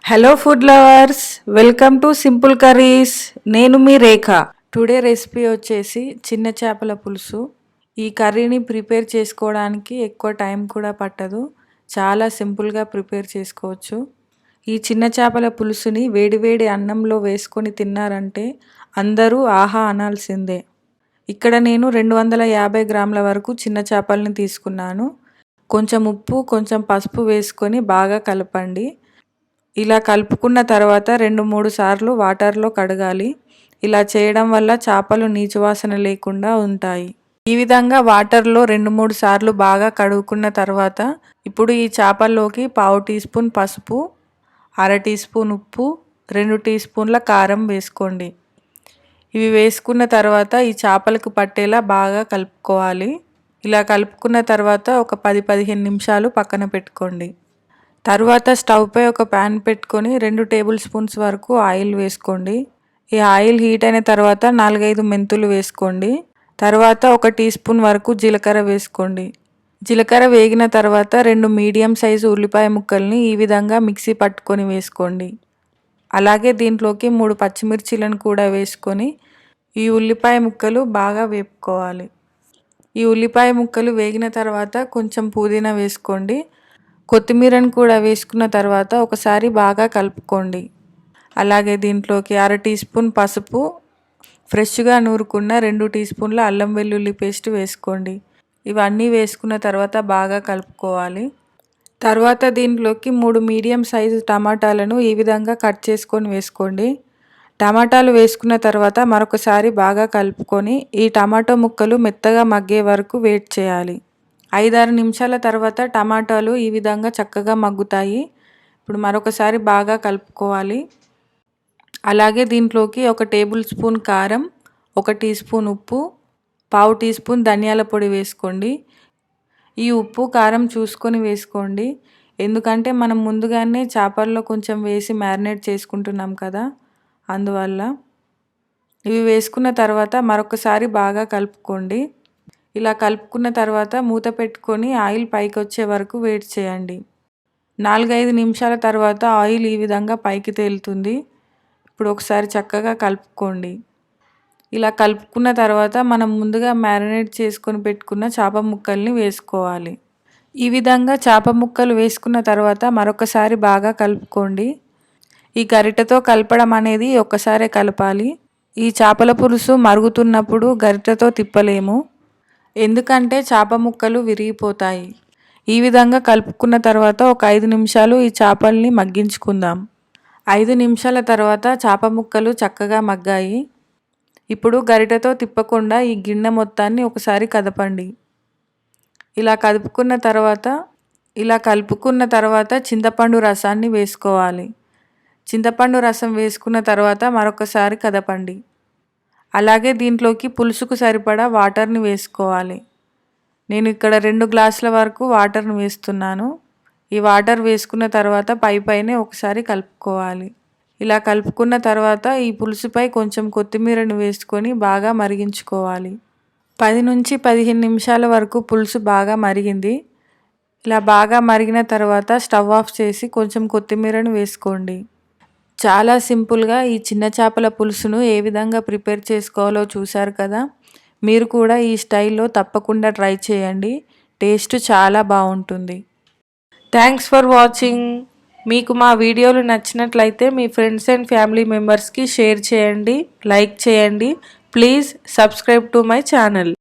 Hello food lovers, welcome to simple curries. నేను మీ రేఖ. Today recipe వచ్చేసి చిన్న చేపల పులుసు. ఈ కర్రీని ప్రిపేర్ చేసుకోవడానికి ఎక్కువ టైం కూడా పట్టదు, చాలా సింపుల్గా ప్రిపేర్ చేసుకోవచ్చు. ఈ చిన్న చేపల పులుసుని వేడివేడి అన్నంలో వేసుకొని తిన్నారంటే అందరూ ఆహా అనాల్సిందే. ఇక్కడ నేను 250 గ్రాముల వరకు చిన్న చేపల్ని తీసుకున్నాను. కొంచెం ఉప్పు, కొంచెం పసుపు వేసుకొని బాగా కలపండి. ఇలా కలుపుకున్న తర్వాత 2-3 సార్లు వాటర్లో కడగాలి. ఇలా చేయడం వల్ల చేపలు నీచు వాసన లేకుండా ఉంటాయి. ఈ విధంగా వాటర్లో 2-3 సార్లు బాగా కడుక్కున్న తర్వాత ఇప్పుడు ఈ చేపల్లోకి 1/2 టీ స్పూన్ పసుపు, 1/2 టీ స్పూన్ ఉప్పు, 2 టీ స్పూన్ల కారం వేసుకోండి. ఇవి వేసుకున్న తర్వాత ఈ చేపలకు పట్టేలా బాగా కలుపుకోవాలి. ఇలా కలుపుకున్న తర్వాత ఒక 10-15 నిమిషాలు పక్కన పెట్టుకోండి. తర్వాత స్టవ్ పై ఒక ప్యాన్ పెట్టుకొని 2 టేబుల్ స్పూన్స్ వరకు ఆయిల్ వేసుకోండి. ఈ ఆయిల్ హీట్ అయిన తర్వాత 4-5 మెంతులు వేసుకోండి. తర్వాత 1 టీ స్పూన్ వరకు జీలకర్ర వేసుకోండి. జీలకర్ర వేగిన తర్వాత 2 మీడియం సైజు ఉల్లిపాయ ముక్కల్ని ఈ విధంగా మిక్సీ పట్టుకొని వేసుకోండి. అలాగే దీంట్లోకి 3 పచ్చిమిర్చీలను కూడా వేసుకొని ఈ ఉల్లిపాయ ముక్కలు బాగా వేపుకోవాలి. ఈ ఉల్లిపాయ ముక్కలు వేగిన తర్వాత కొంచెం పుదీనా వేసుకోండి. కొత్తిమీరను కూడా వేసుకున్న తర్వాత ఒకసారి బాగా కలుపుకోండి. అలాగే దీంట్లోకి 1/2 టీ స్పూన్ పసుపు, ఫ్రెష్గా నూరుకున్న 2 టీ స్పూన్ల అల్లం వెల్లుల్లి పేస్ట్ వేసుకోండి. ఇవన్నీ వేసుకున్న తర్వాత బాగా కలుపుకోవాలి. తర్వాత దీంట్లోకి 3 మీడియం సైజు టమాటాలను ఈ విధంగా కట్ చేసుకొని వేసుకోండి. టమాటాలు వేసుకున్న తర్వాత మరొకసారి బాగా కలుపుకొని ఈ టమాటో ముక్కలు మెత్తగా మగ్గే వరకు వెయిట్ చేయాలి. 5-6 నిమిషాల తర్వాత టమాటాలు ఈ విధంగా చక్కగా మగ్గుతాయి. ఇప్పుడు మరొకసారి బాగా కలుపుకోవాలి. అలాగే దీంట్లోకి 1 టేబుల్ స్పూన్ కారం, 1 టీ స్పూన్ ఉప్పు, 1/2 టీ స్పూన్ ధనియాల పొడి వేసుకోండి. ఈ ఉప్పు కారం చూసుకొని వేసుకోండి, ఎందుకంటే మనం ముందుగానే చేపల్లో కొంచెం వేసి మ్యారినేట్ చేసుకుంటున్నాం కదా, అందువల్ల. ఇవి వేసుకున్న తర్వాత మరొకసారి బాగా కలుపుకోండి. ఇలా కలుపుకున్న తర్వాత మూత పెట్టుకొని ఆయిల్ పైకి వచ్చే వరకు వెయిట్ చేయండి. 4-5 నిమిషాల తర్వాత ఆయిల్ ఈ విధంగా పైకి తేలుతుంది. ఇప్పుడు ఒకసారి చక్కగా కలుపుకోండి. ఇలా కలుపుకున్న తర్వాత మనం ముందుగా మ్యారినేట్ చేసుకొని పెట్టుకున్న చేప ముక్కల్ని వేసుకోవాలి. ఈ విధంగా చేప ముక్కలు వేసుకున్న తర్వాత మరొకసారి బాగా కలుపుకోండి. ఈ గరిటెతో కలపడం అనేది ఒక్కసారే కలపాలి. ఈ చేపల పులుసు మరుగుతున్నప్పుడు గరిటెతో తిప్పలేము, ఎందుకంటే చేప ముక్కలు విరిగిపోతాయి. ఈ విధంగా కలుపుకున్న తర్వాత ఒక 5 నిమిషాలు ఈ చేపల్ని మగ్గించుకుందాం. 5 నిమిషాల తర్వాత చేప ముక్కలు చక్కగా మగ్గాయి. ఇప్పుడు గరిటెతో తిప్పకుండా ఈ గిన్నె మొత్తాన్ని ఒకసారి కదపండి. ఇలా కలుపుకున్న తర్వాత చింతపండు రసాన్ని వేసుకోవాలి. చింతపండు రసం వేసుకున్న తర్వాత మరొకసారి కదపండి. అలాగే దీంట్లోకి పులుసుకు సరిపడా వాటర్ని వేసుకోవాలి. నేను ఇక్కడ 2 గ్లాసుల వరకు వాటర్ని వేస్తున్నాను. ఈ వాటర్ వేసుకున్న తర్వాత పైనే ఒకసారి కలుపుకోవాలి. ఇలా కలుపుకున్న తర్వాత ఈ పులుసుపై కొంచెం కొత్తిమీరను వేసుకొని బాగా మరిగించుకోవాలి. 10-15 నిమిషాల వరకు పులుసు బాగా మరిగింది. ఇలా బాగా మరిగిన తర్వాత స్టవ్ ఆఫ్ చేసి కొంచెం కొత్తిమీరను వేసుకోండి. చాలా సింపుల్గా ఈ చిన్న చేపల పులుసును ఏ విధంగా ప్రిపేర్ చేసుకోవాలో చూశారు కదా. మీరు కూడా ఈ స్టైల్లో తప్పకుండా ట్రై చేయండి, టేస్ట్ చాలా బాగుంటుంది. Thanks for watching. మీకు మా వీడియోలు నచ్చినట్లయితే మీ ఫ్రెండ్స్ అండ్ ఫ్యామిలీ మెంబర్స్కి షేర్ చేయండి, లైక్ చేయండి. Please subscribe to my channel.